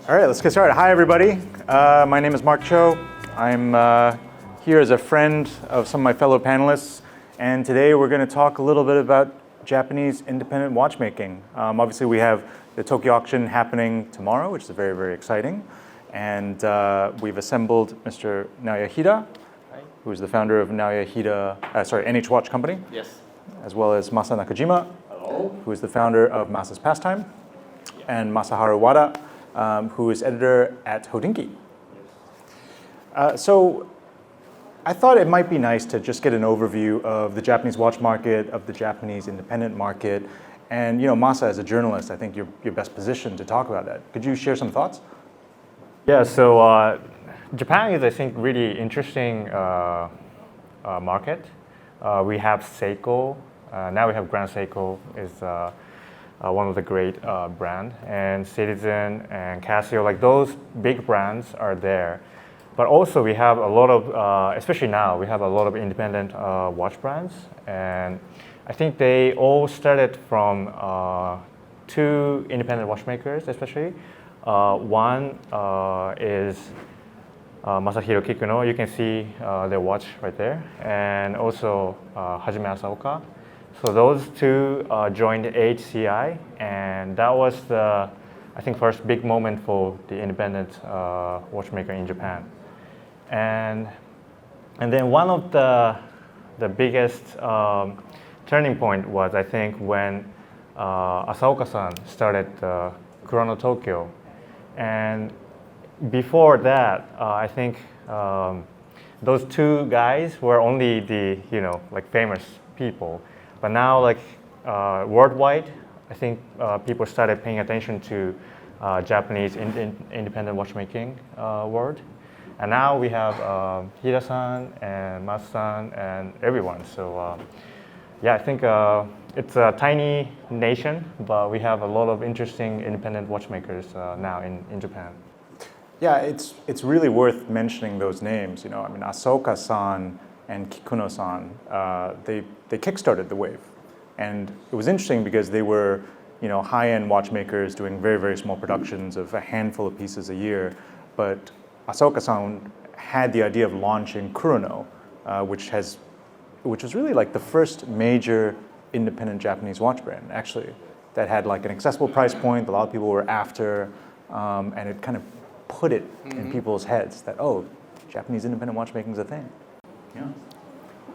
All right, let's get started. Hi, everybody. My name is Mark Cho. I'm here as a friend of some of my fellow panelists, and today we're going to talk a little bit about Japanese independent watchmaking. Obviously, we have the Tokyo auction happening tomorrow, which is very, very exciting, and we've assembled Mr. Naoya Hida, who is the founder of Naoya Hida, NH Watch Company, yes, as well as Masa Nakajima, who is the founder of Masa's Pastime, and Masaharu Wada, who is editor at Hodinkee. So I thought it might be nice to just get an overview of the Japanese watch market, of the Japanese independent market. And Masa, as a journalist, I think you're best positioned to talk about that. Could you share some thoughts? Yeah, so Japan is, I think, really interesting market. We have Seiko, now we have Grand Seiko is one of the great brand, and Citizen and Casio, like those big brands are there. But also we have a lot of, especially now, we have a lot of independent watch brands, and I think they all started from two independent watchmakers, especially. One is Masahiro Kikuno, you can see their watch right there, and also Hajime Asaoka. So those two joined HCI, and that was the, I think, first big moment for the independent watchmaker in Japan. And then one of the biggest turning point was, I think, when Asaoka-san started Kurono Tokyo. And before that, I think those two guys were only the, like famous people. But now, like worldwide, I think people started paying attention to Japanese independent watchmaking world. And now we have Hida-san and Masa-san and everyone. So yeah, I think it's a tiny nation, but we have a lot of interesting independent watchmakers now in Japan. Yeah, it's really worth mentioning those names. I mean, Asaoka-san and Kikuno-san, they kickstarted the wave. And it was interesting because they were, high-end watchmakers doing very, very small productions of a handful of pieces a year. But Asaoka-san had the idea of launching Kurono, which was really like the first major independent Japanese watch brand, actually, that had like an accessible price point that a lot of people were after, and it kind of put it in people's heads that, oh, Japanese independent watchmaking is a thing. Yeah.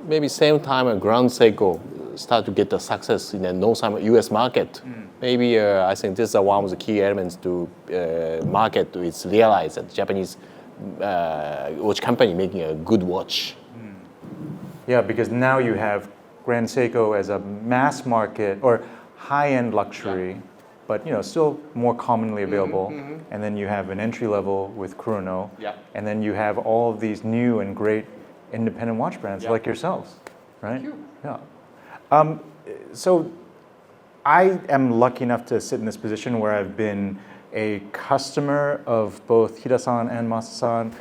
Maybe same time Grand Seiko start to get the success in the North U.S. market. Maybe I think this is one of the key elements to market is realize that Japanese watch company making a good watch. Yeah, because now you have Grand Seiko as a mass market or high-end luxury, but still more commonly available. And then you have an entry level with Kurono, and then you have all of these new and great independent watch brands like yourselves, right? Yeah. So I am lucky enough to sit in this position where I've been a customer of both Hida-san and Masa-san,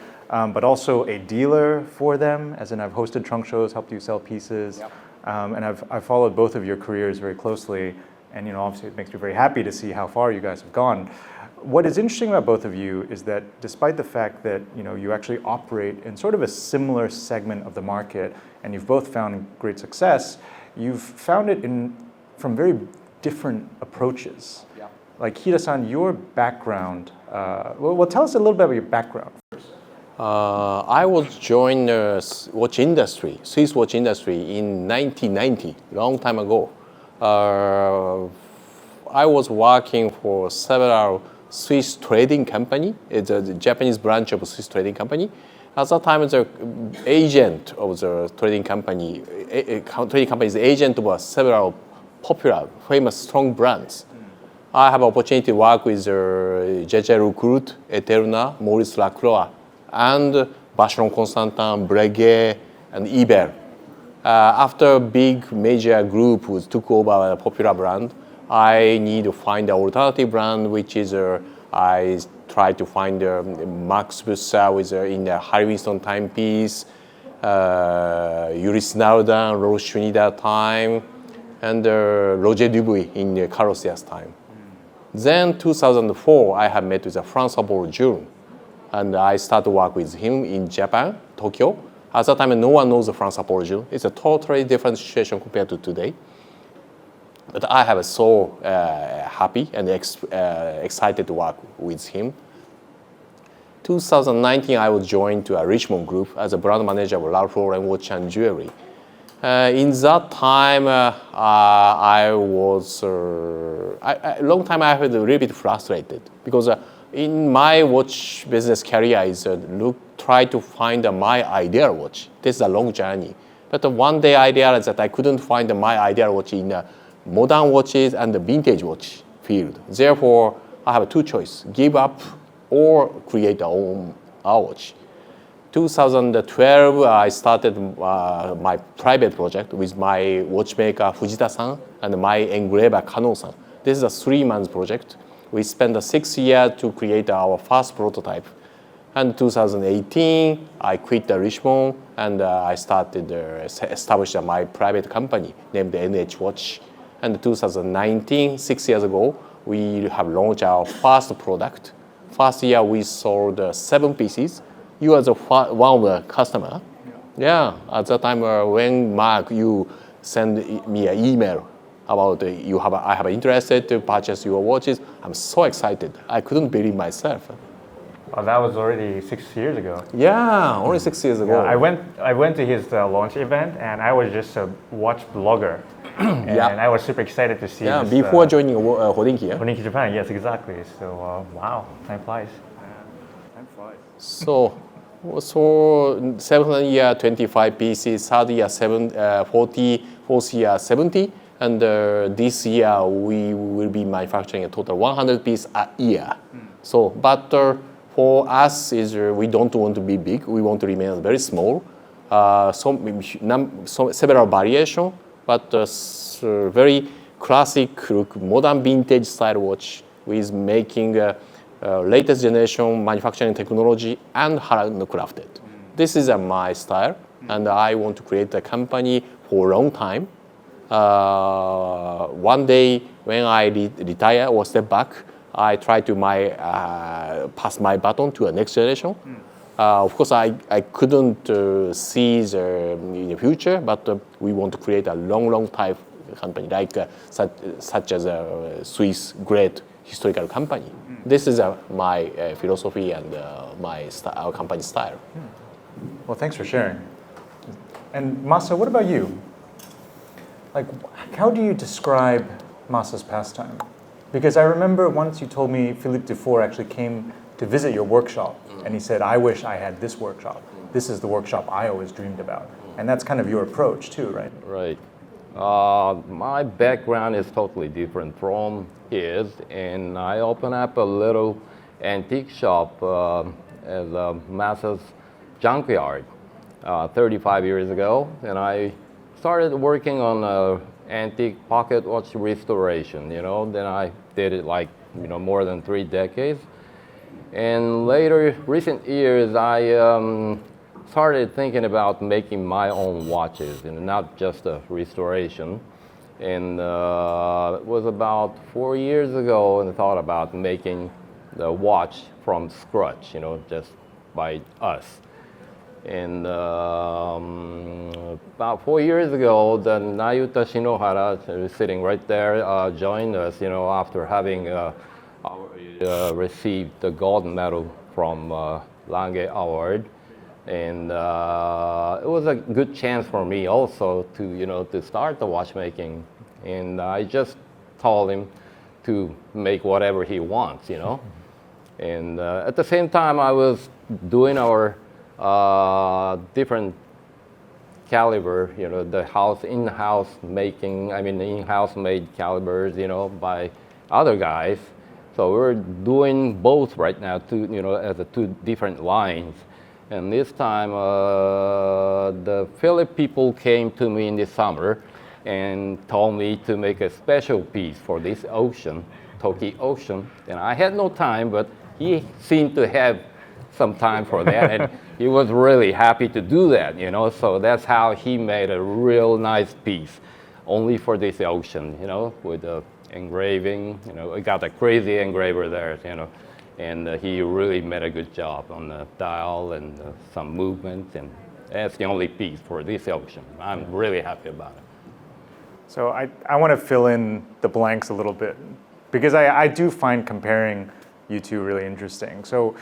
but also a dealer for them, as in I've hosted trunk shows, helped you sell pieces, and I've followed both of your careers very closely, and obviously it makes me very happy to see how far you guys have gone. What is interesting about both of you is that despite the fact that you actually operate in sort of a similar segment of the market, and you've both found great success, you've found it from very different approaches. Yeah. Like Hida-san, your background, well, tell us a little bit about your background first. I was joined the watch industry, Swiss watch industry in 1990, long time ago. I was working for several Swiss trading company. It's a Japanese branch of a Swiss trading company. At that time, the agent of the trading company, trading company's agent was several popular, famous, strong brands. I have opportunity to work with J.J. Recruit, Eterna, Maurice Lacroix, and Vacheron Constantin, Breguet, and Ibert. After big major group took over a popular brand, I need to find an alternative brand, which is I try to find Max Bussa with in the Harry Winston timepiece, Ulysse Nardin, Rose Trinidad time, and Roger Dubuis in the Carrosser's time. Then 2004, I have met with François Bourgeois, and I started to work with him in Japan, Tokyo. At that time, no one knows François Bourgeois. It's a totally different situation compared to today. But I have so happy and excited to work with him. 2019, I was joined to a Richmond group as a brand manager of Ralph Lauren watch and jewelry. In that time, I was long time I was a little bit frustrated because in my watch business career, I try to find my ideal watch. This is a long journey. But one day I realized that I couldn't find my ideal watch in modern watches and the vintage watch field. Therefore, I have two choices: give up or create our watch. 2012, I started my private project with my watchmaker Fujita-san and my engraver Kano-san. This is a 3-month project. We spent 6 years to create our first prototype. And 2018, I quit the Richmond and I started established my private company named NH Watch. And 2019, 6 years ago, we have launched our first product. First year, we sold 7 pieces. You are the one of the customer. Yeah, at that time when Mark, you send me an email about I have interested to purchase your watches. I'm so excited. I couldn't believe myself. Oh, that was already 6 years ago. Yeah, only 6 years ago. Yeah, I went to his launch event, and I was just a watch blogger. And I was super excited to see this, before joining Hodinkee. Yeah? Hodinkee Japan, yes, exactly. So, wow, time flies. Time flies. So 7th year, 25 pieces, 3rd year, 40, 4th year, 70, and this year we will be manufacturing a total 100 pieces a year. So, but for us, we don't want to be big. We want to remain very small. Several variations, but very classic look, modern vintage style watch with making latest generation manufacturing technology and handcrafted. This is my style, and I want to create a company for a long time. One day when I retire or step back, I try to pass my baton to a next generation. Of course, I couldn't see in the future, but we want to create a long time company like such as a Swiss great historical company. This is my philosophy and our company style. Well, thanks for sharing. And Masa, what about you? Like, how do you describe Masa's pastime? Because I remember once you told me Philippe Dufour actually came to visit your workshop, and he said, I wish I had this workshop. This is the workshop I always dreamed about. And that's kind of your approach too, right? Right. My background is totally different from his, and I opened up a little antique shop as Masa's junkyard 35 years ago, and I started working on antique pocket watch restoration. Then I did it like more than 3 decades, and later, recent years, I started thinking about making my own watches, not just a restoration. And it was about 4 years ago, and I thought about making the watch from scratch, just by us. And about 4 years ago, the Nayuta Shinohara, sitting right there, joined us, after having received the gold medal from Lange Award. And it was a good chance for me also to start the watchmaking. And I just told him to make whatever he wants, And at the same time, I was doing our different caliber, the in-house made calibers, by other guys. So we're doing both right now, as 2 different lines. And this time, the Philip people came to me in the summer and told me to make a special piece for this auction, Toki auction. And I had no time, but he seemed to have some time for that, and he was really happy to do that, So that's how he made a real nice piece, only for this auction, with engraving. You know, we got a crazy engraver there. You know, and he really made a good job on the dial and some movement, and that's the only piece for this auction. I'm really happy about it. So I want to fill in the blanks a little bit because I do find comparing you two really interesting. So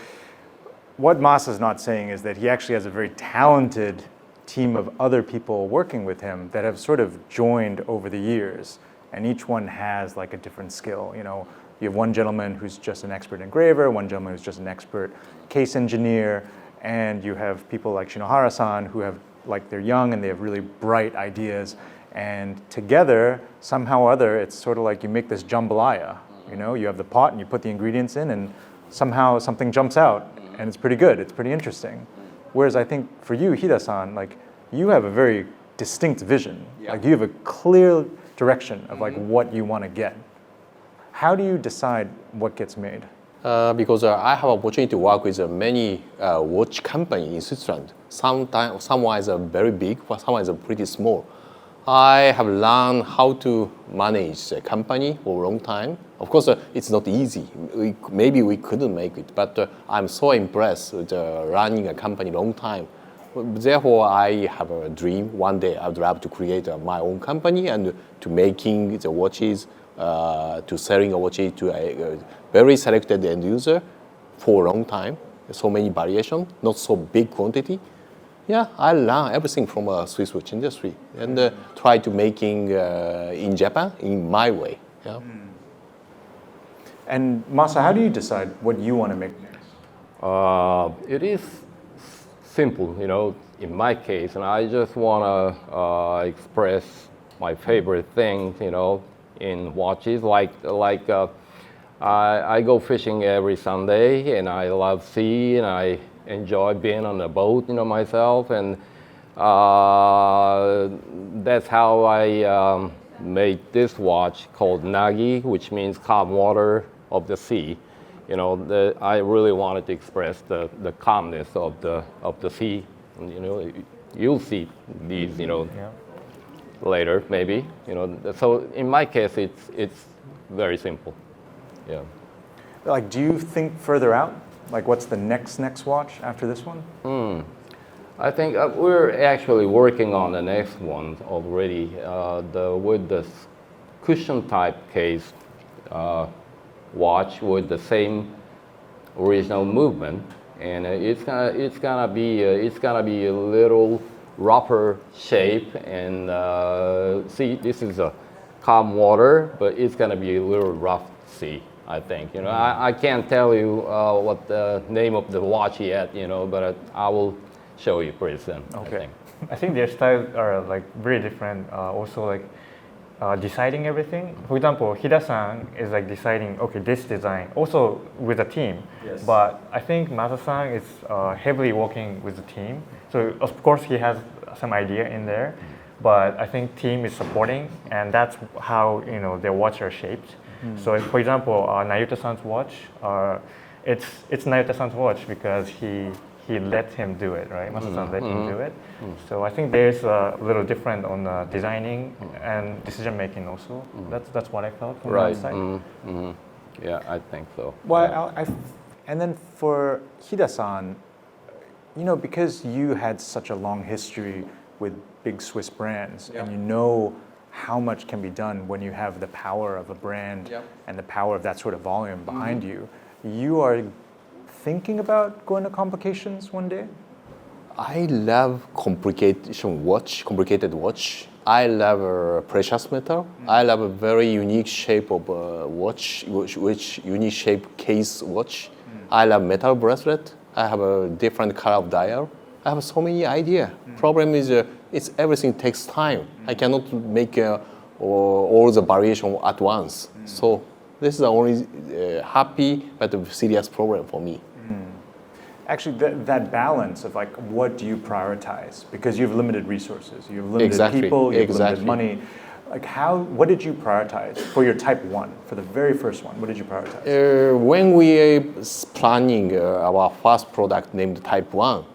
what Masa's not saying is that he actually has a very talented team of other people working with him that have sort of joined over the years, and each one has like a different skill. You know, you have one gentleman who's just an expert engraver, one gentleman who's just an expert case engineer, and you have people like Shinohara-san who have, like, they're young and they have really bright ideas, and together, somehow or other, it's sort of like you make this jambalaya. You know, you have the pot and you put the ingredients in, and somehow something jumps out, and it's pretty good, it's pretty interesting. Whereas I think for you, Hida-san, like, you have a very distinct vision. Yeah. Like, you have a clear direction of like what you want to get. How do you decide what gets made? Because I have opportunity to work with many watch company in Switzerland. Sometimes someone is very big, but someone is pretty small. I have learned how to manage a company for a long time. Of course, it's not easy. Maybe we couldn't make it, but I'm so impressed with running a company long time. Therefore, I have a dream. One day, I would love to create my own company and to making the watches, to selling a watches to a very selected end user for a long time. So many variations, not so big quantity. Yeah, I learn everything from a Swiss watch industry and try to making in Japan in my way. Yeah. And Masa, how do you decide what you want to make next? It is simple, you know, in my case, and I just want to express my favorite things, you know, in watches. I go fishing every Sunday, and I love sea, and I enjoy being on the boat, you know, myself, and that's how I made this watch called Nagi, which means calm water of the sea. You know, I really wanted to express the calmness of the sea. And, you know, you'll see these, you know, later maybe. You know, so in my case, it's very simple. Yeah. Like, do you think further out? Like, what's the next watch after this one? I think we're actually working on the next one already. With the cushion type case watch with the same original movement, and it's gonna be a little rougher shape. And see, this is a calm water, but it's gonna be a little rough sea. I think, you know, I can't tell you what the name of the watch yet, you know, but I will show you pretty soon. Okay. I think their styles are like very different. Also, like deciding everything. For example, Hida-san is like deciding, okay, this design, also with a team. Yes. But I think Masa-san is heavily working with the team. So of course he has some idea in there, but I think team is supporting, and that's how, you know, their watch are shaped. So, for example, Nayuta-san's watch, it's Nayuta-san's watch because he let him do it, right? Masa-san let him do it. So I think there's a little different on the designing and decision making also. That's what I felt from Right. that side. Yeah, I think so. Well, and then for Hida-san, you know, because you had such a long history with big Swiss brands, and you know how much can be done when you have the power of a brand and the power of that sort of volume behind you. You are thinking about going to complications one day? I love complicated watch. I love precious metal. I love a very unique shape of watch, which unique shape case watch. I love metal bracelet. I have a different color of dial. I have so many ideas. Problem is, it's everything takes time. I cannot make all the variation at once. So this is the only happy but serious problem for me. Actually, that balance of like, what do you prioritize? Because you have limited resources, you have limited people, you have limited money. Like, what did you prioritize for your Type 1, for the very first one? What did you prioritize? When we planning our first product named Type 1,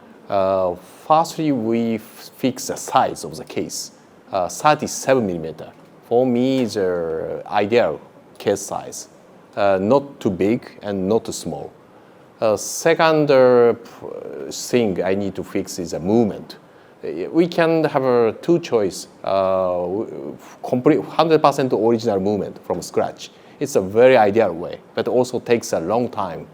firstly we fix the size of the case, 37 millimeter. For me, is ideal case size, not too big and not too small. Second thing I need to fix is a movement. We can have two choice, complete 100% original movement from scratch. It's a very ideal way, but also takes a long time.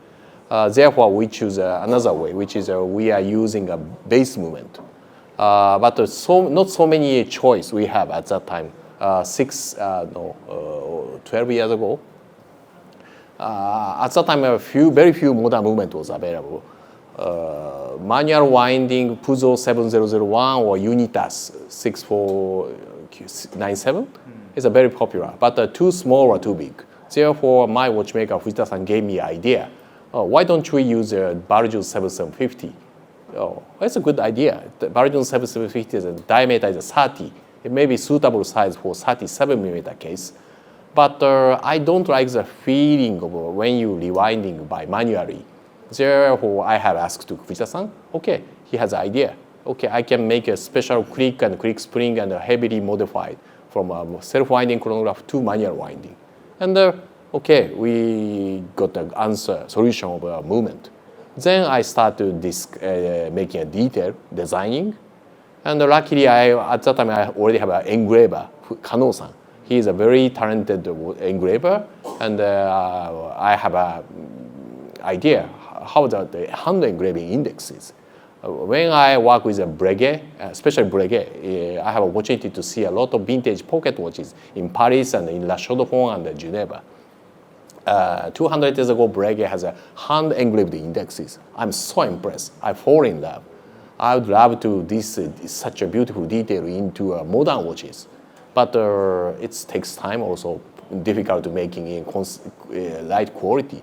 Therefore, we choose another way, which is we are using a base movement. But not so many choice we have at that time. 12 years ago. At that time, very few modern movement was available. Manual winding Puzo 7001 or Unitas 6497 is a very popular, but too small or too big. Therefore, my watchmaker Fujita-san gave me an idea. Why don't we use a Barjun 7750? Oh, that's a good idea. The Barjun 7750 is a diameter is 30. It may be suitable size for 37mm case. But I don't like the feeling of when you rewinding by manually. Therefore, I have asked to Fujita-san, okay, he has an idea. Okay, I can make a special click and click spring and heavily modified from self-winding chronograph to manual winding. And okay, we got the answer, solution of movement. Then I started making a detail, designing. And luckily, at that time, I already have an engraver, Kano-san. He is a very talented engraver, and I have an idea how the hand engraving index is. When I work with a Breguet, especially Breguet, I have an opportunity to see a lot of vintage pocket watches in Paris and in La Chaux-de-Fonds and Geneva. 200 years ago, Breguet has a hand engraved indexes. I'm so impressed. I fall in love. I would love to such a beautiful detail into modern watches. But it takes time, also difficult to making in light quality.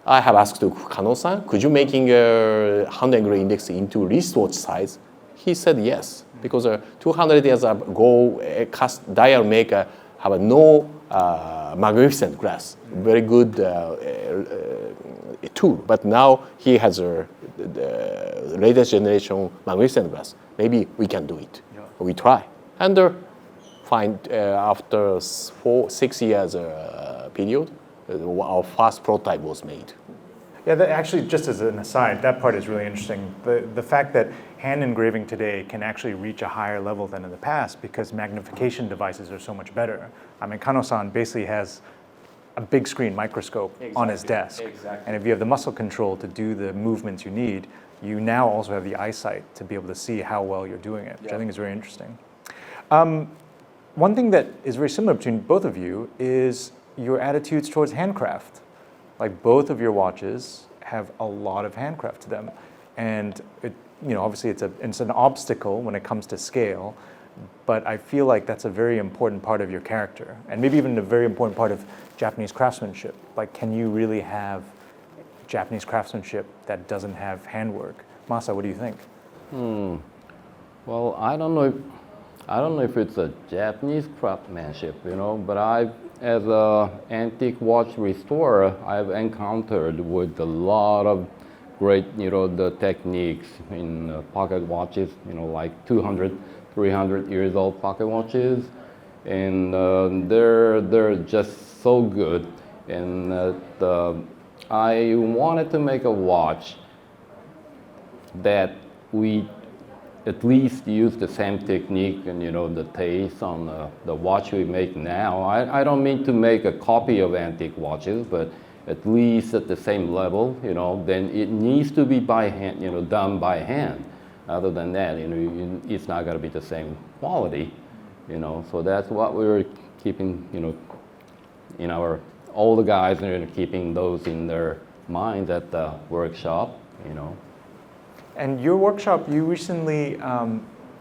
I have asked to Kano-san, could you making a hand engraved index into wristwatch size? He said yes, because 200 years ago, a cast dial maker have no magnificent glass, very good tool. But now he has the latest generation magnificent glass. Maybe we can do it. Yeah. We try. And after 6 years period, our first prototype was made. Yeah, actually, just as an aside, that part is really interesting. The fact that hand engraving today can actually reach a higher level than in the past because magnification devices are so much better. I mean, Kano-san basically has a big screen microscope on his desk. Exactly. And if you have the muscle control to do the movements you need, you now also have the eyesight to be able to see how well you're doing it, which I think is very interesting. One thing that is very similar between both of you is your attitudes towards handcraft. Like both of your watches have a lot of handcraft to them. And obviously it's an obstacle when it comes to scale, but I feel like that's a very important part of your character and maybe even a very important part of Japanese craftsmanship. Like, can you really have Japanese craftsmanship that doesn't have handwork? Masa, what do you think? Well, I don't know if it's a Japanese craftsmanship, but as an antique watch restorer, I've encountered with a lot of great, the techniques in pocket watches, like 200, 300 years old pocket watches, and they're just so good. And I wanted to make a watch that we at least use the same technique and the taste on the watch we make now. I don't mean to make a copy of antique watches, but at least at the same level, then it needs to be by hand, done by hand. Other than that, it's not going to be the same quality, So that's what we're keeping, in all the guys are keeping those in their minds at the workshop, And your workshop, you recently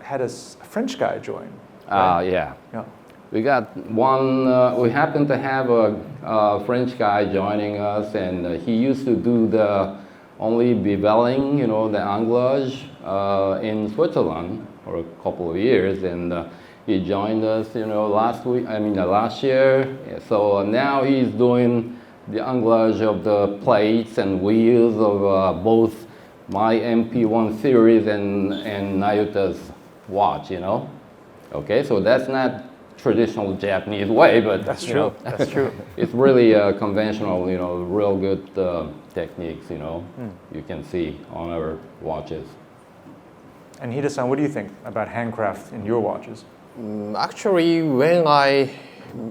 had a French guy join. Right? Yeah. We got one, we happened to have a French guy joining us, and he used to do the only beveling, the anglage in Switzerland for a couple of years, and he joined us, last year. So now he's doing the anglage of the plates and wheels of both my MP1 series and Nayuta's watch, Okay, so that's not traditional Japanese way, but That's you true. know, That's true. it's really conventional, you know, real good techniques, you know, you can see on our watches. And Hida-san, what do you think about handcraft in your watches? Actually, when I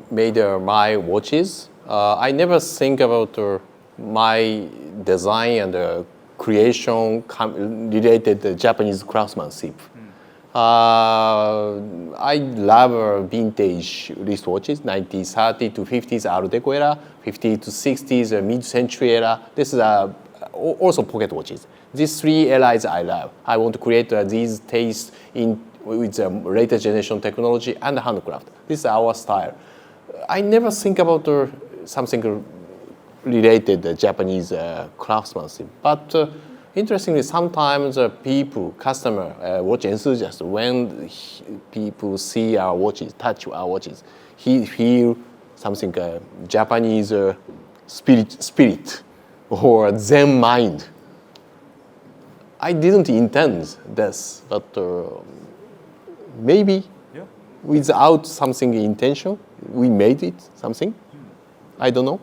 made my watches, I never think about my design and creation related to Japanese craftsmanship. I love vintage wristwatches, 1930 to 50s Art Deco era, 50s to 60s mid-century era. This is also pocket watches. These three eras I love. I want to create these tastes with the latest generation technology and handcraft. This is our style. I never think about something related to Japanese craftsmanship. But interestingly, sometimes people, customer, watch enthusiasts, when people see our watches, touch our watches, he feel something Japanese spirit or Zen mind. I didn't intend this, but maybe without something intention, we made it something. I don't know.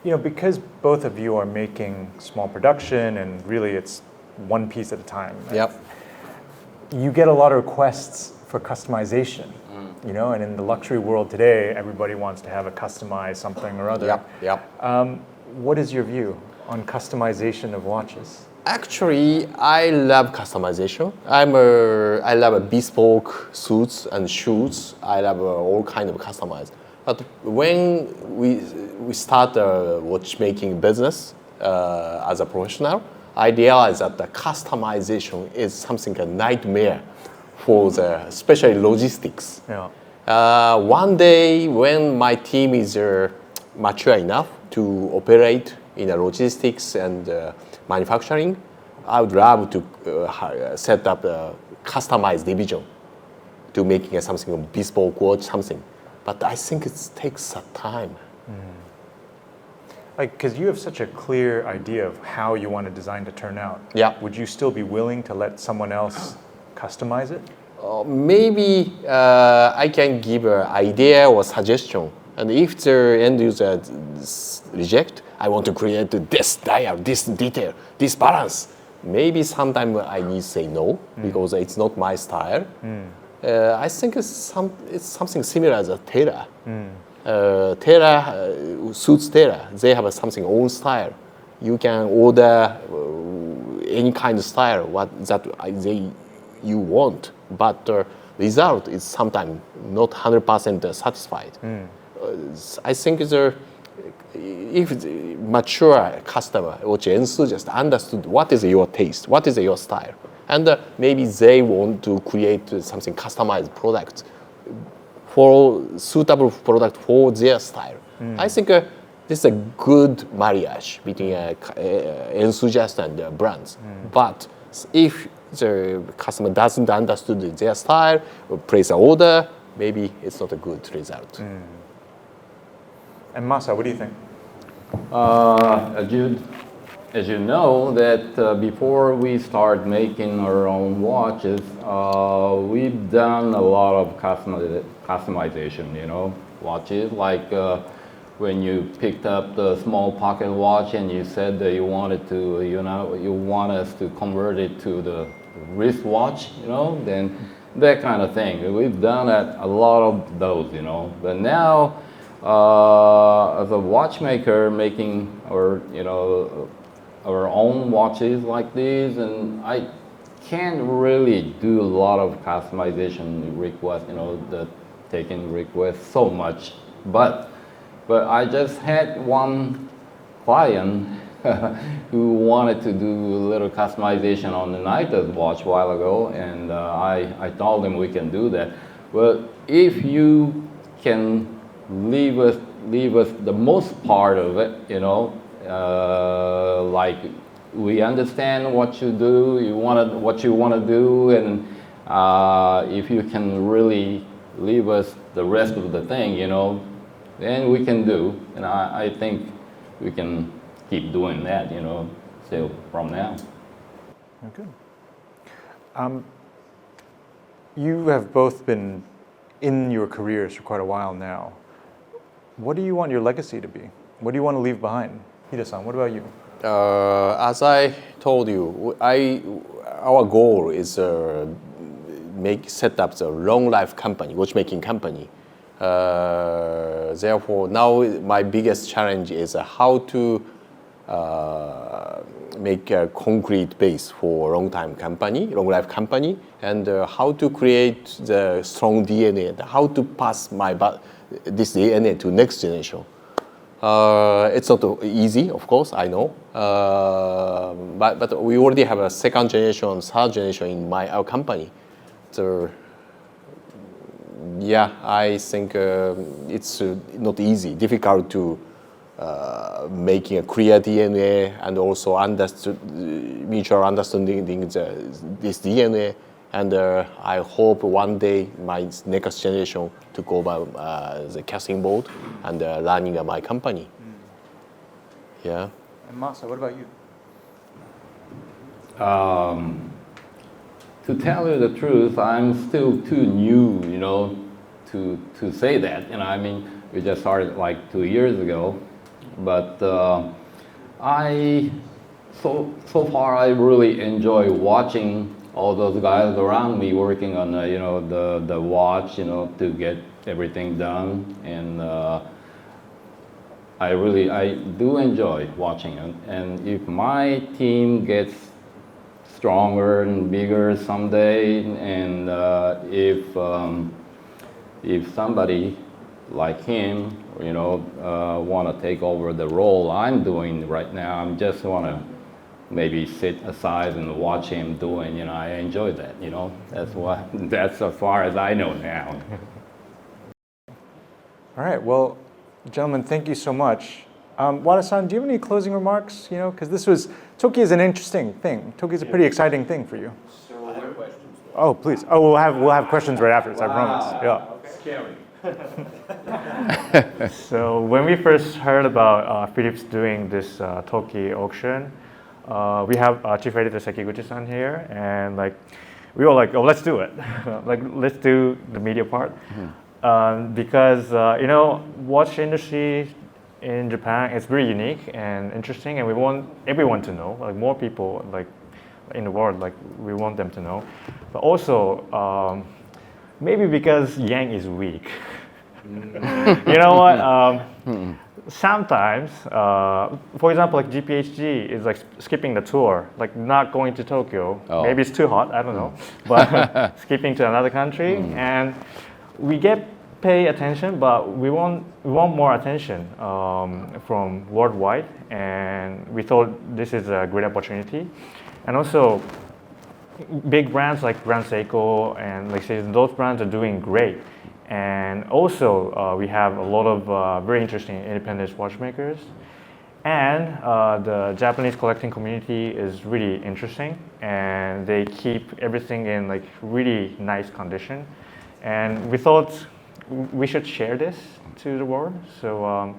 You know, because both of you are making small production and really it's one piece at a time. Yep. You get a lot of requests for customization, you know, and in the luxury world today, everybody wants to have a customized something or other. Yep. What is your view on customization of watches? Actually, I love customization. I love bespoke suits and shoes. I love all kind of customized. But when we start a watchmaking business as a professional, I realized that the customization is something a nightmare for the especially logistics. Yeah. One day when my team is mature enough to operate in the logistics and manufacturing, I would love to set up a customized division to making something bespoke watch, something. But I think it takes some time. Like, because you have such a clear idea of how you want a design to turn out. Yeah. Would you still be willing to let someone else customize it? Maybe I can give an idea or suggestion. And if the end user reject, I want to create this dial, this detail, this balance. Maybe sometime I need to say no because it's not my style. I think it's something similar as a tailor. Tailor, suits tailor, they have something own style. You can order any kind of style you want, but the result is sometimes not 100% satisfied. I think if the mature customer or enthusiast understood what is your taste, what is your style, and maybe they want to create something customized product for suitable product for their style. I think this is a good marriage between enthusiast and brands. But if the customer doesn't understand their style or place an order, maybe it's not a good result. And Masa, what do you think? As you know, that before we start making our own watches, we've done a lot of customization, you know, watches. Like when you picked up the small pocket watch and you said that you wanted to, you want us to convert it to the wristwatch, you know, then that kind of thing. We've done a lot of those, you know. But now, as a watchmaker making our own watches like these, and I can't really do a lot of customization requests, you know, the taking requests so much. But I just had one client who wanted to do a little customization on the Nayuta's watch a while ago, and I told him we can do that. Well, if you can leave us the most part of it, you know, like we understand what you do, what you want to do, and if you can really leave us the rest of the thing, you know, then we can do. And I think we can keep doing that, you know, still from now. Okay. you have both been in your careers for quite a while now. What do you want your legacy to be? What do you want to leave behind? Hida-san, what about you? As I told you, our goal is set up a long life company, watchmaking company. Therefore, now my biggest challenge is how to make a concrete base for long life company, and how to create the strong DNA, and how to pass this DNA to next generation. It's not easy, of course, I know, but we already have a second generation, third generation in our company. So, yeah, I think it's not easy, difficult to making a clear DNA and also mutual understanding this DNA. And I hope one day my next generation took over the casting board and running my company. Yeah. And Masa, what about you? To tell you the truth, I'm still too new, to say that. I mean, we just started like 2 years ago, but so far I really enjoy watching all those guys around me working on the watch, to get everything done, and I do enjoy watching it. And if my team gets stronger and bigger someday, and if somebody like him, want to take over the role I'm doing right now, I just want to maybe sit aside and watch him doing. I enjoy that. That's as far as I know now. All right, well, gentlemen, thank you so much. Wada-san, do you have any closing remarks? Because Toki is an interesting thing. Toki is a pretty exciting thing for you. I have questions. Oh, please. Oh, we'll have questions right after this, I promise. Yeah. Scary. So when we first heard about Phillips doing this Toki auction, we have Chief Editor Sekiguchi-san here, and we were like, oh, let's do it. Let's do the media part. Because watch industry in Japan is very unique and interesting, and we want everyone to know, more people in the world, we want them to know. But also, maybe because yen is weak. You know what? Sometimes, for example, GPHG is skipping the tour, not going to Tokyo. Oh. Maybe it's too hot, I don't know. But skipping to another country, and we pay attention, but we want more attention from worldwide, and we thought this is a great opportunity. And also, big brands like Grand Seiko and those brands are doing great. And also, we have a lot of very interesting independent watchmakers. And the Japanese collecting community is really interesting, and they keep everything in really nice condition. And we thought we should share this to the world. So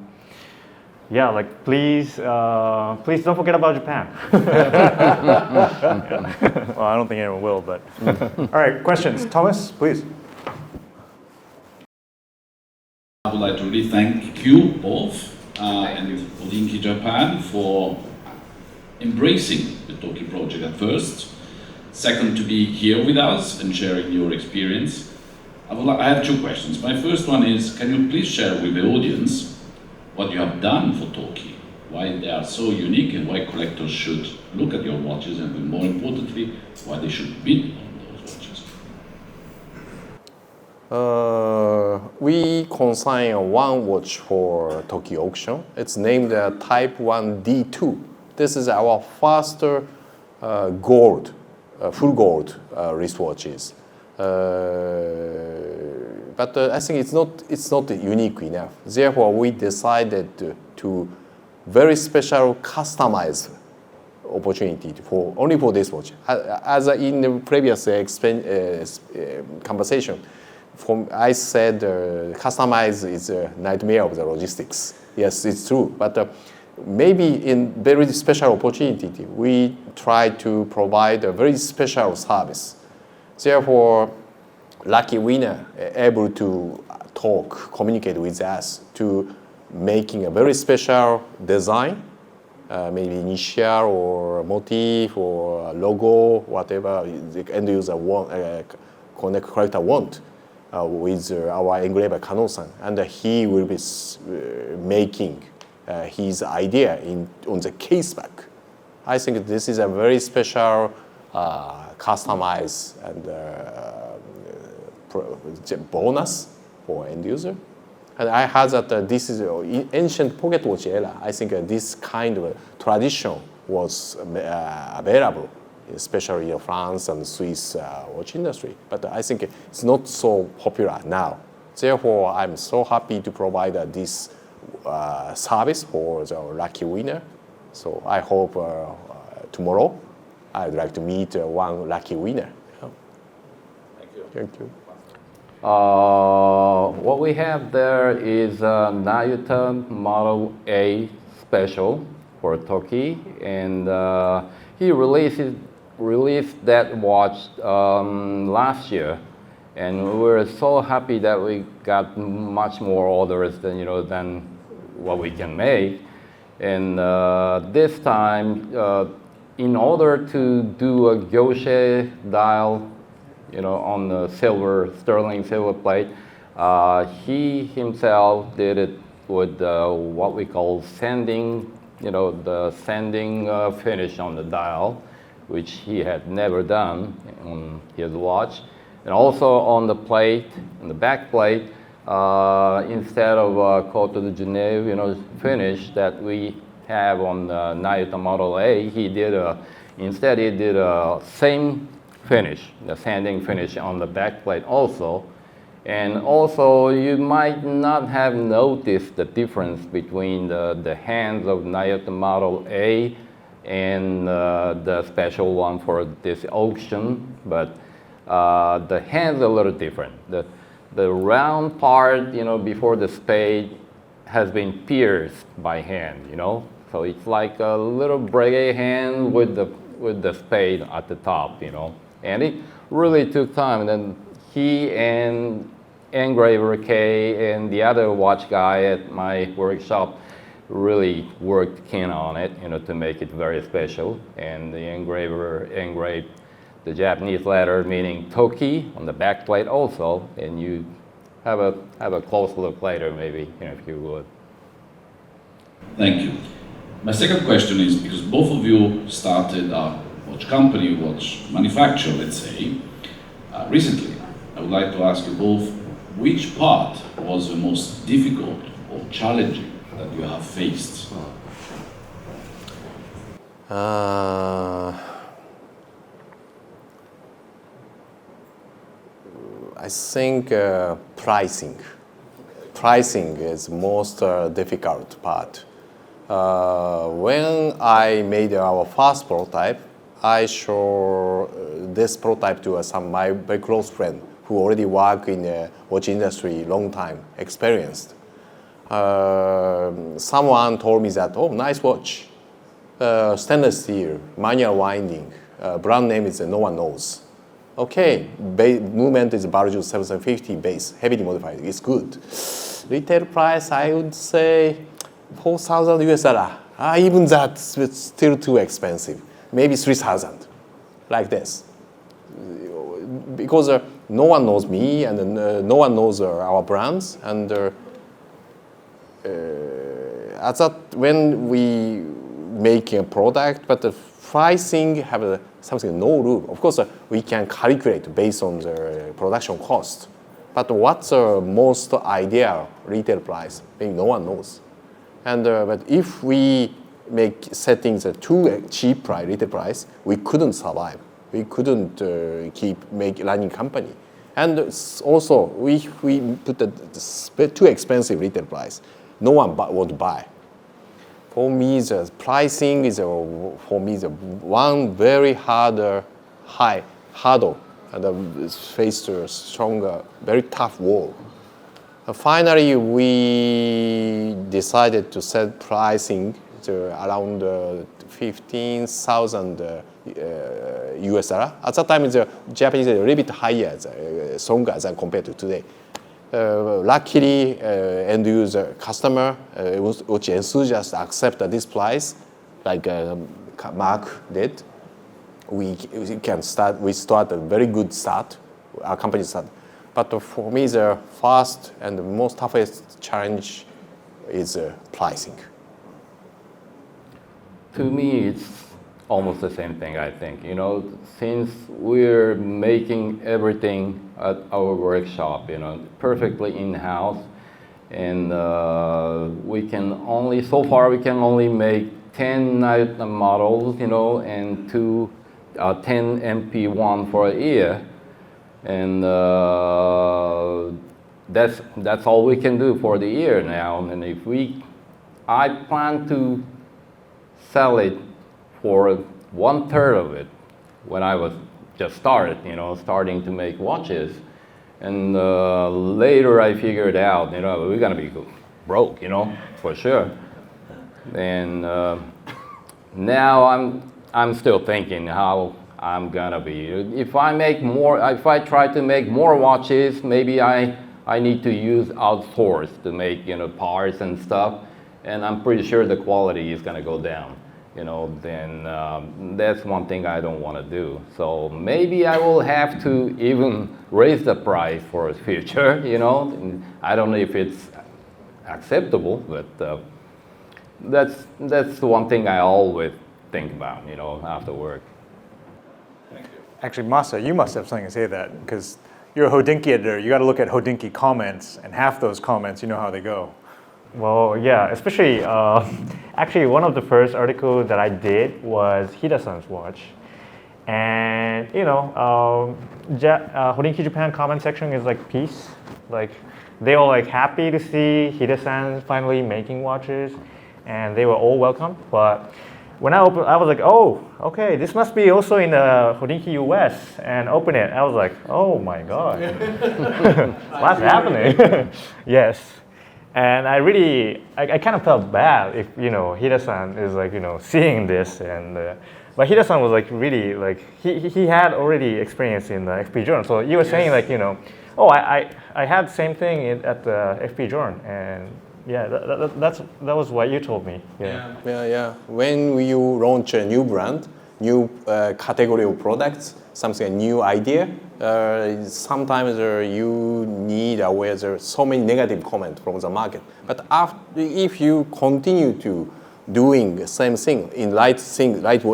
yeah, please don't forget about Japan. Well, I don't think anyone will, but. All right, questions. Thomas, please. I would like to really thank you both and Hodinkee Japan for embracing the Toki project at first. Second, to be here with us and sharing your experience. I have two questions. My first one is, can you please share with the audience what you have done for Toki, why they are so unique and why collectors should look at your watches, and more importantly, why they should bid on those watches? We consign one watch for Toki auction. It's named Type 1 D2. This is our first gold, full gold wristwatches. But I think it's not unique enough. Therefore, we decided to very special customize opportunity only for this watch. As in the previous conversation, I said customize is a nightmare of the logistics. Yes, it's true. But maybe in very special opportunity, we try to provide a very special service. Therefore, lucky winner able to communicate with us to making a very special design, maybe initial or motif or logo, whatever the end user want, collector want, with our engraver Kano-san, and he will be making his idea on the caseback. I think this is a very special, customized and bonus for end user. And I heard that this is ancient pocket watch era. I think this kind of tradition was available, especially in France and Swiss watch industry. But I think it's not so popular now. Therefore, I'm so happy to provide this service for the lucky winner. So I hope tomorrow I'd like to meet one lucky winner. Thank you. Thank you. What we have there is a Nayuta Model A special for Toki, and he released that watch last year, and we were so happy that we got much more orders than what we can make. And this time, in order to do a gauche dial, on the sterling silver plate, he himself did it with what we call sanding, the sanding finish on the dial, which he had never done on his watch. And also on the plate, on the back plate, instead of Cote de Genève, finish that we have on the Nayuta Model A, he did a same finish, the sanding finish on the back plate also. And also, you might not have noticed the difference between the hands of Nayuta Model A and the special one for this auction, but the hands are a little different. The round part, before the spade has been pierced by hand, So it's like a little breguet hand with the spade at the top, And it really took time. And then he and engraver K and the other watch guy at my workshop really worked keen on it, to make it very special. And the engraver engraved the Japanese letter, meaning Toki, on the back plate also. And you have a close look later, maybe, if you would. Thank you. My second question is, because both of you started a watch company, watch manufacturer, let's say, recently, I would like to ask you both, which part was the most difficult or challenging that you have faced? I think pricing. Pricing is most difficult part. When I made our first prototype, I show this prototype to my very close friend who already work in the watch industry long time, experienced. Someone told me that, oh, nice watch, stainless steel, manual winding, brand name is no one knows. Okay, movement is Barju 750 base, heavily modified, it's good. Retail price, I would say 4,000 US dollar. Even that's still too expensive. Maybe 3,000, like this. Because no one knows me and no one knows our brands. And at that, when we make a product, but the pricing have something no rule. Of course, we can calculate based on the production cost. But what's the most ideal retail price? Maybe no one knows. And but if we make settings too cheap retail price, we couldn't survive. We couldn't running company. And also, we put the too expensive retail price. No one would buy. For me, the pricing is one very high hurdle, and faced a stronger, very tough wall. Finally, we decided to set pricing to around 15,000 US dollar. At that time, the Japanese is a little bit higher, stronger than compared to today. Luckily, end user customer, which enthusiasts accept this price, like Mark did. We start a very good start. Our company start. But for me, the first and the most toughest challenge is pricing. To me, it's almost the same thing, I think. Since we're making everything at our workshop, perfectly in-house, and so far we can only make 10 Nayuta models, and 10 MP1 for a year. And that's all we can do for the year now. And I plan to sell it for 1/3 of it when I was just starting to make watches. And later I figured out, we're gonna be broke, for sure. And now I'm still thinking how I'm gonna be. If I try to make more watches, maybe I need to use outsource to make parts and stuff, and I'm pretty sure the quality is gonna go down. Then that's one thing I don't want to do. So maybe I will have to even raise the price for the future. I don't know if it's acceptable, but that's the one thing I always think about. After work. Actually, Masa, you must have something to say to that, because you're a Hodinkee editor. You got to look at Hodinkee comments, and half those comments, you know how they go. Well, yeah, especially, actually one of the first articles that I did was Hida-san's watch. And, Hodinkee Japan comment section is like peace. Like, they were like happy to see Hida-san finally making watches, and they were all welcome. But when I opened, I was like, oh, okay, this must be also in the Hodinkee US, and open it. I was like, oh my God, what's happening? Yes. And I kind of felt bad if, Hida-san is like, seeing this. And but Hida-san was like really like, he had already experience in the FP Journal. So he was saying like, oh, I had the same thing at the FP Journal. And yeah, that was what you told me. Yeah. When you launch a new brand, new category of products, something, a new idea, sometimes you need aware there's so many negative comments from the market. But if you continue to doing the same thing in right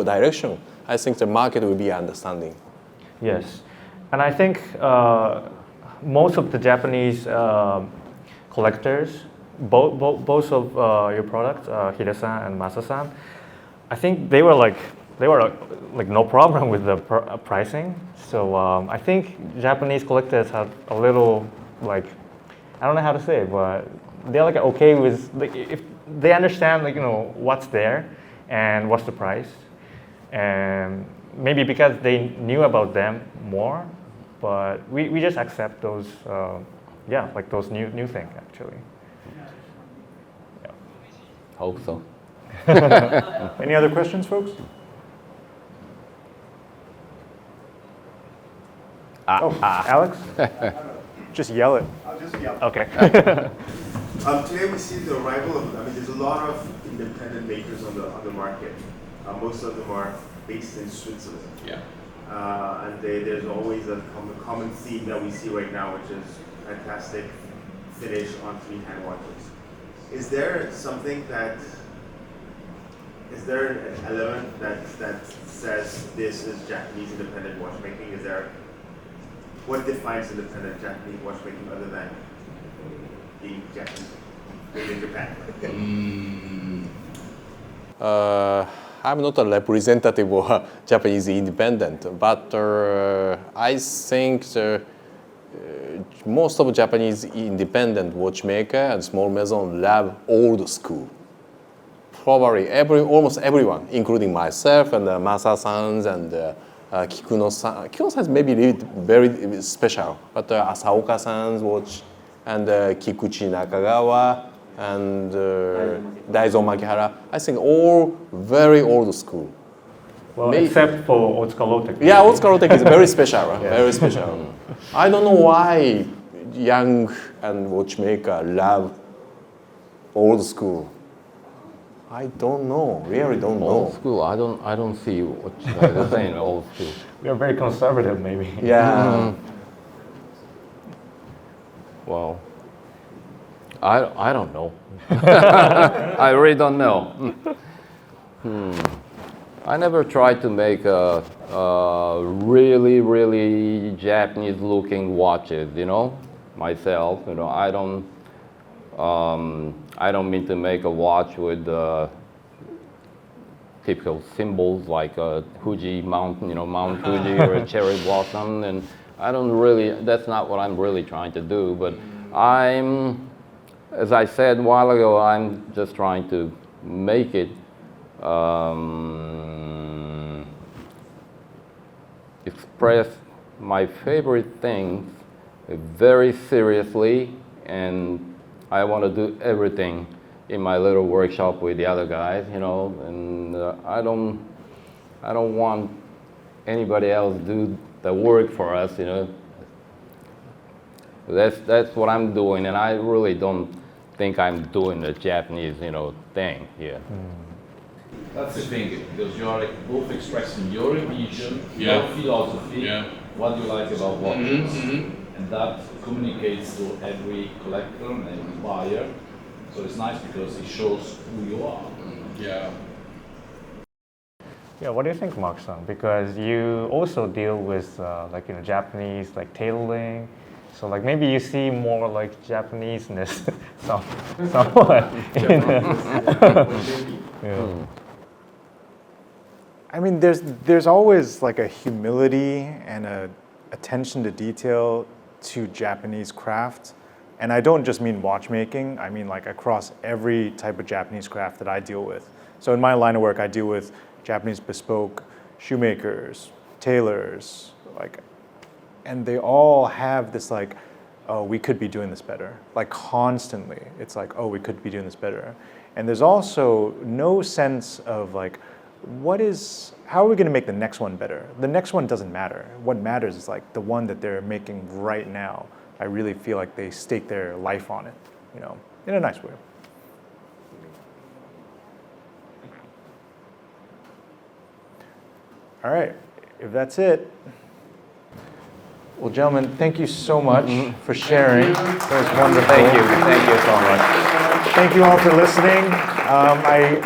direction, I think the market will be understanding. Yes, and I think most of the Japanese collectors, both of your products, Hida-san and Masa-san, I think they were like no problem with the pricing. So I think Japanese collectors have a little like, I don't know how to say it, but they're like okay with if they understand what's there and what's the price, and maybe because they knew about them more, but we just accept those like those new things actually. Yeah. Hope so. Any other questions, folks? Alex? Just yell it. I'll just yell. Okay. Today we see the arrival of, there's a lot of independent makers on the market. Most of them are based in Switzerland. Yeah. And there's always a common theme that we see right now, which is fantastic finish on three-hand watches. Is there an element that says this is Japanese independent watchmaking? What defines independent Japanese watchmaking other than being Japanese, made in Japan? I'm not a representative of Japanese independent, but I think most of Japanese independent watchmaker and small maison love old school. Probably almost everyone, including myself and Masa-san's and Kikuno-san. Kikuno-san is maybe very special, but Asaoka-san's watch and Kikuchi Nakagawa and Daizo Makihara, I think all very old school. Well, May- except for Otsuka Lotec. Yeah, Otsuka Lotec is very special, right? Very special. I don't know why young and watchmaker love old school. I don't know, really don't Old know. school, I don't see what you guys are saying, old school. We are very conservative, maybe. Yeah. Well, I don't know. I really don't know. I never tried to make a really Japanese looking watches, you know, myself. You know, I don't mean to make a watch with typical symbols like a Fuji mountain, you know, Mount Fuji or a cherry blossom, and I don't really. That's not what I'm really trying to do. But as I said a while ago, I'm just trying to make it express my favorite things very seriously, and I want to do everything in my little workshop with the other guys, you know, and I don't want anybody else do the work for us, you know. That's what I'm doing, and I really don't think I'm doing the Japanese, you know, thing here. That's the thing, because you are both expressing your vision, Yeah. your philosophy, Yeah. what you like about watches, and that communicates to every collector and every buyer. So it's nice because it shows who you are. Yeah. Yeah, what do you think, Mark-san? Because you also deal with like, you know, Japanese like tailoring. So like maybe you see more like Japaneseness somewhat. Yeah. I mean, there's always like a humility and a attention to detail to Japanese craft. And I don't just mean watchmaking, I mean like across every type of Japanese craft that I deal with. So in my line of work, I deal with Japanese bespoke shoemakers, tailors, like, and they all have this like, oh, we could be doing this better. Like constantly, it's like, oh, we could be doing this better. And there's also no sense of like, how are we gonna make the next one better? The next one doesn't matter. What matters is like the one that they're making right now. I really feel like they stake their life on it, you know, in a nice way. All right, if that's it. Well, gentlemen, thank you so much for sharing. That was wonderful. Thank you so much. Thank you all for listening.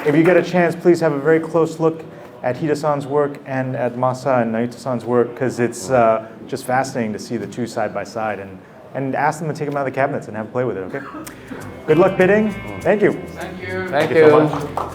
If you get a chance, please have a very close look at Hida-san's work and at Masa and Nayuta-san's work, because it's just fascinating to see the two side by side, and ask them to take them out of the cabinets and have a play with it, okay? Good luck bidding. Thank you. Thank Thank you so much.